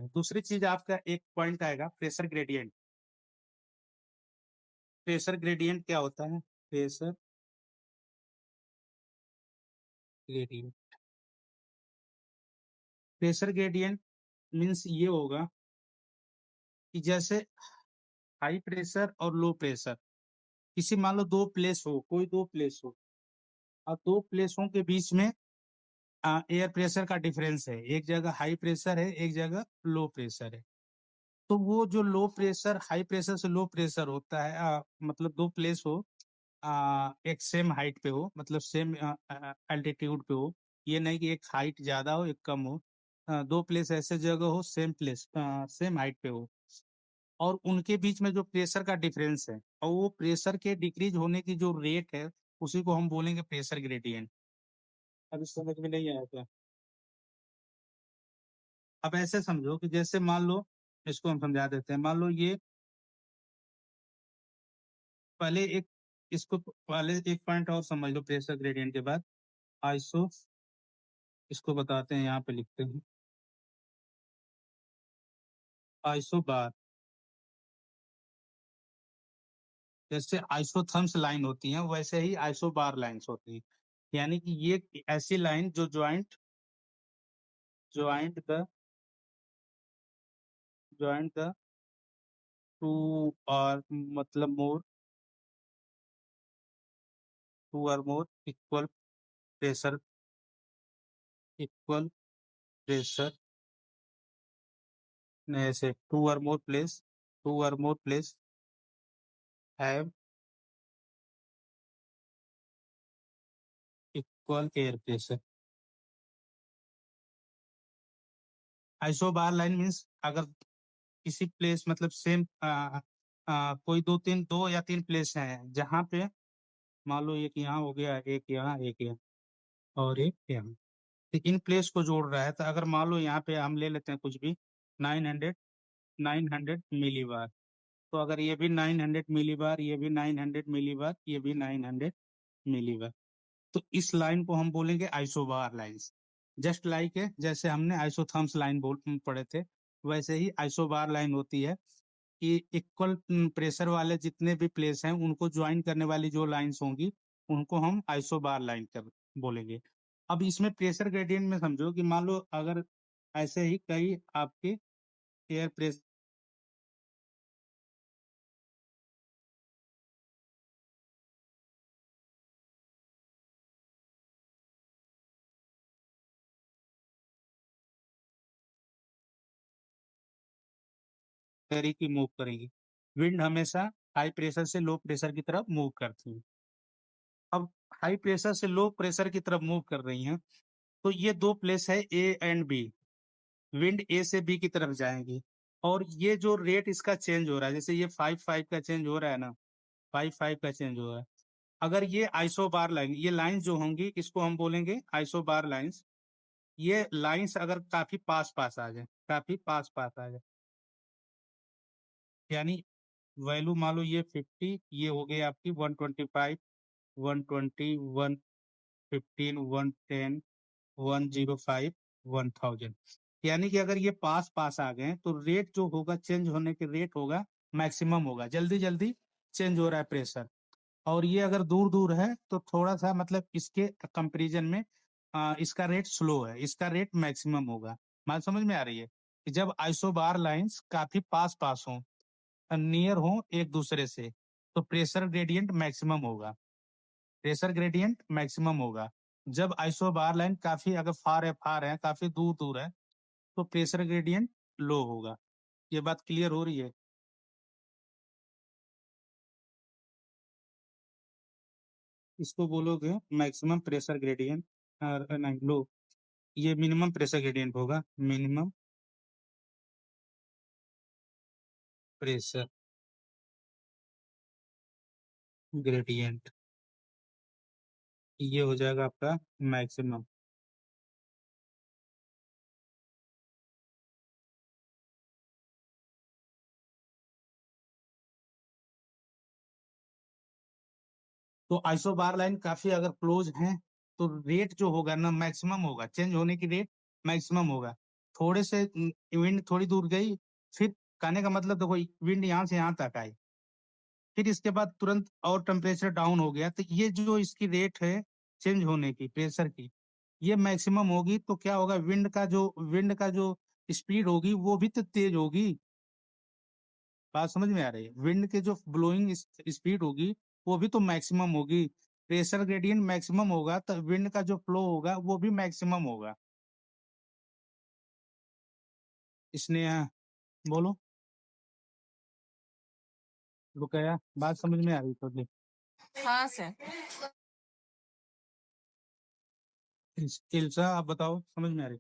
है। दूसरी चीज आपका एक पॉइंट आएगा प्रेशर ग्रेडियंट। प्रेशर ग्रेडियंट क्या होता है? Pressure gradient, pressure gradient means ये होगा कि जैसे हाई प्रेशर और लो प्रेशर, किसी मान लो दो प्लेस हो, कोई दो प्लेस हो, और दो प्लेसों के बीच में एयर प्रेशर का डिफरेंस है, एक जगह हाई प्रेशर है, एक जगह लो प्रेशर है। तो वो जो लो प्रेशर हाई प्रेशर से लो प्रेशर होता है, मतलब दो प्लेस हो, एक सेम हाइट पे हो, मतलब सेम एल्टीट्यूड पे हो, ये नहीं कि एक हाइट ज्यादा हो एक कम हो। दो प्लेस ऐसे जगह हो सेम प्लेस सेम हाइट पे हो, और उनके बीच में जो प्रेशर का डिफरेंस है और वो प्रेशर के डिक्रीज होने की जो रेट है, उसी को हम बोलेंगे प्रेशर ग्रेडियंट। अभी समझ में नहीं आया क्या? अब ऐसे समझो कि जैसे मान लो, इसको हम समझा देते हैं, मान लो ये पहले एक, इसको पहले एक पॉइंट और समझ लो प्रेशर ग्रेडियंट के बाद। आइसो, इसको बताते हैं, यहाँ पे लिखते हैं आइसो बार। जैसे आइसोथर्म्स लाइन होती हैं वैसे ही आइसो बार लाइन्स होती हैं, यानी कि ये ऐसी लाइन जो joint the joint the two, और मतलब मोर, टू और मोर प्रेशर इक्वल प्रेशर ऐसे टू और more place have equal air pressure. Isobar line means अगर किसी प्लेस, मतलब सेम कोई दो या तीन प्लेस हैं जहाँ पे मान लो एक यहाँ हो गया, एक यहाँ और एक यहाँ, तो इन प्लेस को जोड़ रहा है। तो अगर मान लो यहाँ पे हम ले लेते हैं कुछ भी 900 900 मिली बार, तो अगर ये भी 900 मिली बार, ये भी 900 मिली बार, ये भी 900 मिली बार, तो इस लाइन को हम बोलेंगे आइसोबार लाइंस। जस्ट लाइक है जैसे हमने आइसोथर्म्स लाइन बोल पढ़े थे, वैसे ही आइसोबार लाइन होती है कि इक्वल प्रेशर वाले जितने भी प्लेस हैं उनको ज्वाइन करने वाली जो लाइंस होंगी उनको हम आइसोबार लाइन कर बोलेंगे। अब इसमें प्रेशर ग्रेडियंट में समझो कि मान लो अगर ऐसे ही कई आपके एयर प्रेशर की मूव करेंगी, विंड हमेशा हाई प्रेशर से लो प्रेशर की तरफ मूव करती है। अब हाई प्रेशर से लो प्रेशर की तरफ मूव कर रही हैं, तो ये दो प्लेस है ए एंड बी, विंड ए से बी की तरफ जाएंगी, और ये जो रेट इसका चेंज हो रहा है, जैसे ये 5-5 का चेंज हो रहा है ना, 5-5 का चेंज हो रहा है। अगर ये आइसोबार लाइन, ये लाइंस जो होंगी इसको हम बोलेंगे आइसोबार लाइंस। ये लाइंस अगर काफी पास पास आ जाए, काफी पास पास आ जाए, यानी वैल्यू मान लो ये 50, ये हो गई आपकी 125, 120, 115, 110, 105, 1000, यानी कि अगर ये पास पास आ गए तो रेट जो होगा, चेंज होने के रेट होगा मैक्सिमम होगा, जल्दी जल्दी चेंज हो रहा है प्रेशर। और ये अगर दूर दूर है तो थोड़ा सा, मतलब इसके कंपैरिजन में इसका रेट स्लो है, इसका रेट मैक्सिमम होगा। बात समझ में आ रही है कि जब आइसोबार लाइंस काफी पास पास हों, नियर हो एक दूसरे से, तो प्रेशर ग्रेडियंट मैक्सिमम होगा, प्रेशर ग्रेडियंट मैक्सिमम होगा। जब आइसोबार लाइन काफी अगर फार है, काफी दूर दूर है, तो प्रेशर ग्रेडियंट लो होगा। ये बात क्लियर हो रही है? इसको बोलोगे मैक्सिमम प्रेशर ग्रेडियंट, नहीं लो, ये मिनिमम प्रेशर ग्रेडियंट होगा, मिनिमम प्रेशर ग्रेडियंट, ये हो जाएगा आपका मैक्सिमम। तो आइसोबार लाइन काफी अगर क्लोज है तो रेट जो होगा ना मैक्सिमम होगा, चेंज होने की रेट मैक्सिमम होगा। थोड़े से विंड थोड़ी दूर गई, फिर कहने का मतलब देखो विंड यहाँ से यहाँ तक आई, फिर इसके बाद तुरंत और टेम्परेचर डाउन हो गया, तो ये जो इसकी रेट है चेंज होने की प्रेशर की, ये मैक्सिमम होगी। तो क्या होगा, विंड का जो स्पीड होगी वो भी तो तेज होगी। बात समझ में आ रही है? विंड के जो ब्लोइंग स्पीड होगी वो भी तो मैक्सिमम होगी। प्रेशर ग्रेडियंट मैक्सिमम होगा तो विंड का जो फ्लो होगा वो भी मैक्सिमम होगा। इसने बोलो रुकया, बात समझ में आ रही तो? हाँ सर। इल्सा आप बताओ, समझ में आ रही?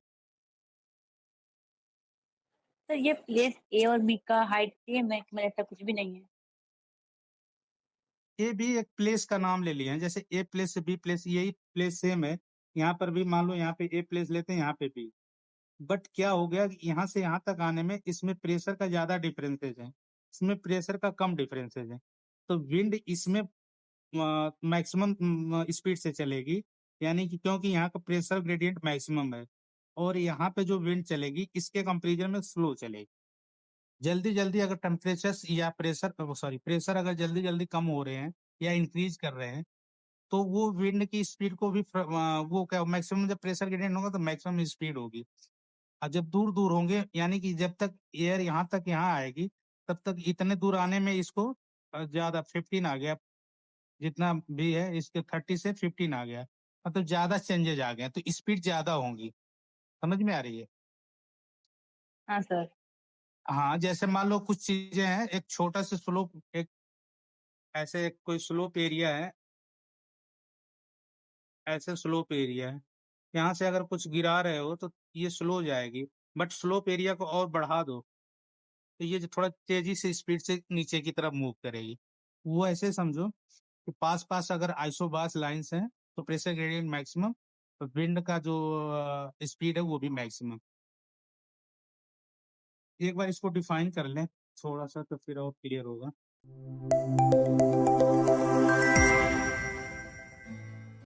सर ये प्लेस ए और बी का हाइट सेम है कि मतलब ऐसा कुछ भी नहीं है? ये भी एक प्लेस का नाम ले लिए हैं, जैसे ए प्लेस से बी प्लेस, यही प्लेस सेम है। यहाँ पर भी मान लो यहाँ पे ए प्लेस लेते हैं, यहाँ पे बी। बट क्या हो गया कि यहाँ से यहाँ तक आने में इसमें प्रेशर का ज्यादा डिफरेंसेज है, इसमें प्रेशर का कम डिफरेंसेज है। तो विंड इसमें मैक्सिमम स्पीड से चलेगी, यानी कि क्योंकि यहाँ का प्रेशर ग्रेडियंट मैक्सिमम है, और यहाँ पे जो विंड चलेगी इसके कंपेरिजन में स्लो चलेगी। जल्दी जल्दी अगर टेम्परेचर या प्रेशर अगर जल्दी जल्दी कम हो रहे हैं या इंक्रीज कर रहे हैं, तो वो विंड की स्पीड को भी वो क्या मैक्सिमम, जब प्रेशर ग्रेडियंट होगा तो मैक्सिमम स्पीड होगी। और जब दूर दूर होंगे, यानी कि जब तक एयर यहाँ तक यहाँ आएगी, तब तक इतने दूर आने में इसको ज्यादा 15 आ गया, जितना भी है इसके 30 से 15 आ गया, मतलब ज्यादा चेंजेज आ गए, तो स्पीड ज्यादा होंगी। समझ में आ रही है? हाँ सर। हाँ, जैसे मान लो कुछ चीजें हैं, एक छोटा सा स्लोप, एक ऐसे कोई स्लोप एरिया है, ऐसे स्लोप एरिया है, यहाँ से अगर कुछ गिरा रहे हो तो ये स्लो जाएगी। बट स्लोप एरिया को और बढ़ा दो तो ये जो थोड़ा तेजी से स्पीड से नीचे की तरफ मूव करेगी। वो ऐसे समझो कि पास पास अगर आइसोबास लाइंस हैं तो प्रेशर ग्रेडियंट मैक्सिमम, तो विंड का जो स्पीड है वो भी मैक्सिमम। एक बार इसको डिफाइन कर लें थोड़ा सा, तो फिर और क्लियर होगा।